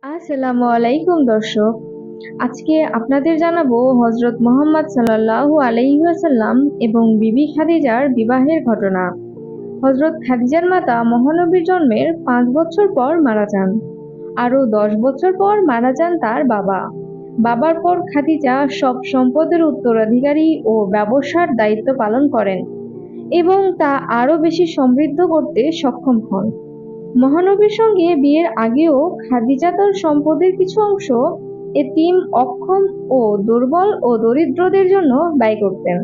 আসসালামু আলাইকুম দর্শক। আজকে আপনাদের জানাবো হযরত মুহাম্মদ সাল্লাল্লাহু আলাইহি ওয়াসাল্লাম এবং বিবি খাদিজার বিবাহের ঘটনা। হযরত খাদিজার মাতা মহানবীর জন্মের 5 বছর পর মারা যান। আরও 10 বছর পর মারা যান তার বাবা। বাবার পর খাদিজা সব সম্পদের উত্তরাধিকারী ও ব্যবসার দায়িত্ব পালন করেন এবং তা আরও বেশি সমৃদ্ধ করতে সক্ষম হন। মহানবীর সঙ্গে বিয়ের আগেও খাদিজা তার সম্পদের কিছু অংশ এতিম, অক্ষম ও দুর্বল ও দরিদ্রদের জন্য ব্যয় করতেন।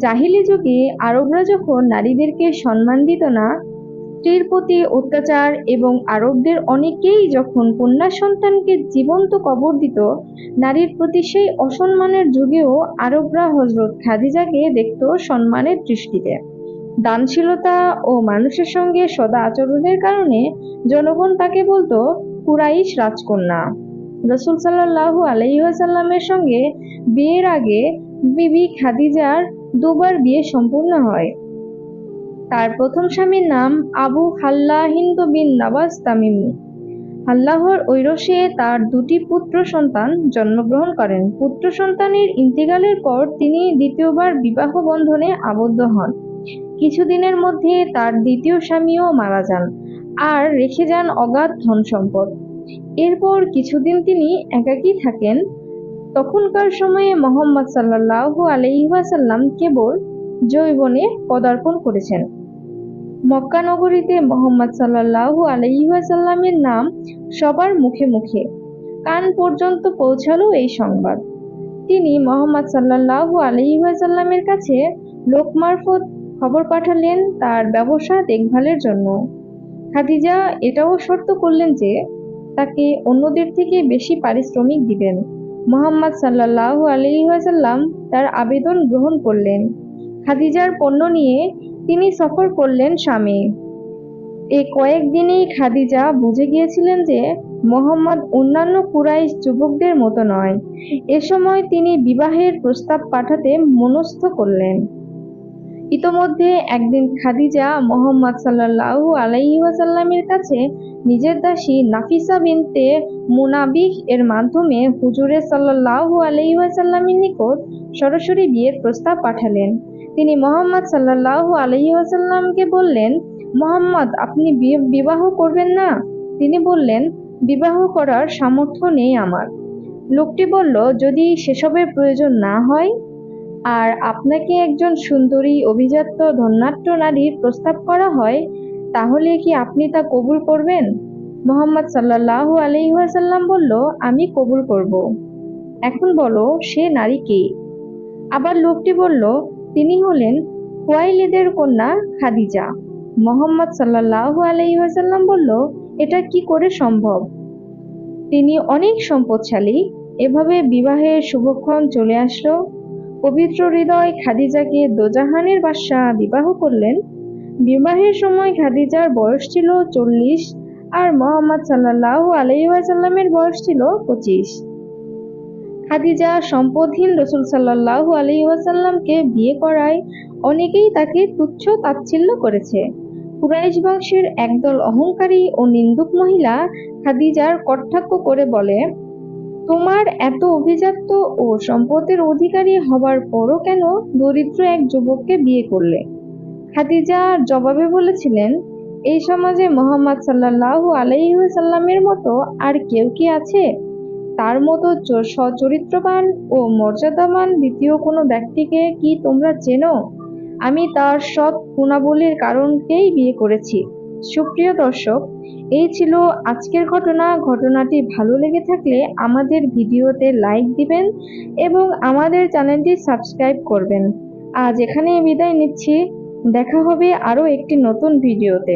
জাহিলি যুগে আরবরা যখন নারীদেরকে সম্মান দিত না, স্ত্রীর প্রতি অত্যাচার এবং আরবদের অনেকেই যখন কন্যা সন্তানকে জীবন্ত কবর দিত, নারীর প্রতি সেই অসম্মানের যুগেও আরবরা হযরত খাদিজাকে দেখত সম্মানের দৃষ্টিতে। দানশীলতা ও মানুষের সঙ্গে সদা আচরণের কারণে জনগণ তাকে বলতো কুরাইশ রাজকন্যা। রাসূল সাল্লাল্লাহু আলাইহি ওয়াসাল্লামের সঙ্গে বিয়ের আগে বিবি খাদিজার দুবার বিয়ে সম্পূর্ণ হয়। তার প্রথম স্বামীর নাম আবু হাল্লা হিন্দ বিন নাবাস তামিমি। আল্লাহর ঐরসে তার দুটি পুত্র সন্তান জন্মগ্রহণ করেন। পুত্র সন্তানের ইন্তেকালের পর তিনি দ্বিতীয়বার বিবাহ বন্ধনে আবদ্ধ হন। কিছুদিনের মধ্যে তার দ্বিতীয় স্বামীও মারা যান আর রেখে যান অগাধ ধন সম্পদ। এরপর কিছুদিন তিনি একাকী থাকেন। তখনকার সময়ে মুহাম্মদ সাল্লাল্লাহু আলাইহি ওয়াসাল্লাম কেবল যৌবনে পদার্পণ করেছেন। মক্কা নগরীতে মুহাম্মদ সাল্লাল্লাহু আলাইহি ওয়াসাল্লামের নাম সবার মুখে মুখে, কান পর্যন্ত পৌঁছালো এই সংবাদ। তিনি মুহাম্মদ সাল্লাল্লাহু আলাইহি ওয়াসাল্লামের কাছে লোক মারফত খবর পাঠালেন তার ব্যবসা দেখভালের জন্য। খাদিজা এটাও শর্ত করলেন যে তাকে অন্যদের থেকে বেশি পারিশ্রমিক দিবেন। মুহাম্মদ সাল্লাল্লাহু আলাইহি ওয়াসাল্লাম তার আবেদন গ্রহণ করলেন। খাদিজার পণ্য নিয়ে তিনি সফর করলেন শামে। এই কয়েকদিনেই খাদিজা বুঝে গিয়েছিলেন যে মুহাম্মদ অন্যান্য কুরাইশ যুবকদের মতো নয়। এ সময় তিনি বিবাহের প্রস্তাব পাঠাতে মনস্থ করলেন। ইতোমধ্যে একদিন খাদিজা মুহাম্মদ সাল্লাল্লাহু আলাইহি ওয়াসাল্লামের কাছে নিজের দাসী নাফিসা বিনতে মুনাবিহ এর মাধ্যমে হুজুরে সাল্লাল্লাহু আলাইহি ওয়াসাল্লামের নিকট সরাসরি বিয়ের প্রস্তাব পাঠালেন। তিনি মুহাম্মদ সাল্লাল্লাহু আলাইহি ওয়াসাল্লামকে বললেন, মুহাম্মদ, আপনি বিবাহ করবেন না? তিনি বললেন, বিবাহ করার সামর্থ্য নেই আমার। লোকটি বলল, যদি সেসবের প্রয়োজন না হয় আর আপনাকে একজন সুন্দরী অভিজাত ধন্যাঢ্য নারীর প্রস্তাব করা হয়, তাহলে কি আপনি তা কবুল করবেন? মুহাম্মদ সাল্লাল্লাহু আলাইহি ওয়াসাল্লাম বলল, আমি কবুল করব। এখন বলো, সে নারী কে? আবার লোকটি বলল, তিনি হলেন খুয়াইলিদের কন্যা খাদিজা। মুহাম্মদ সাল্লাল্লাহু আলাইহি ওয়াসাল্লাম বলল, এটা কি করে সম্ভব? তিনি অনেক সম্পদশালী। এভাবে বিবাহের শুভক্ষণ চলে আসলো। পবিত্র হৃদয় খাদিজাকে দোজাহানের বাদশাহ বিবাহ করলেন। বিবাহের সময় খাদিজার বয়স ছিল 40 আর মুহাম্মদ সাল্লাল্লাহু আলাইহি ওয়াসাল্লামের বয়স ছিল 25। খাদিজা সম্পদহীন রাসূল সাল্লাল্লাহু আলাইহি ওয়াসাল্লামকে বিয়ে করায় অনেকেই তাকে তুচ্ছ তাচ্ছিল্য করেছে। কুরাইশ বংশের একদল অহংকারী ও নিন্দুক মহিলা খাদিজার কটাক্ষ করে বলে, তোমার এত অভিজাত্য ও সম্পদের অধিকারী হবার পরও কেন দরিদ্র এক যুবককে বিয়ে করলে? খাদিজা জবাবে বলেছিলেন, এই সমাজে মুহাম্মদ সাল্লাল্লাহু আলাইহি ওয়াসাল্লামের মতো আর কেউ কি আছে? তার মতো সচরিত্রবান ও মর্যাদাবান দ্বিতীয় কোনো ব্যক্তিকে কি তোমরা চেনো? আমি তার সৎ গুণাবলীর কারণেই বিয়ে করেছি। সুপ্রিয় দর্শক, এই ছিল আজকের ঘটনা। ঘটনাটি ভালো লেগে থাকলে আমাদের ভিডিওতে লাইক দিবেন এবং আমাদের চ্যানেলটি সাবস্ক্রাইব করবেন। আজ এখানেই বিদায় নিচ্ছি। দেখা হবে আরও একটি নতুন ভিডিওতে।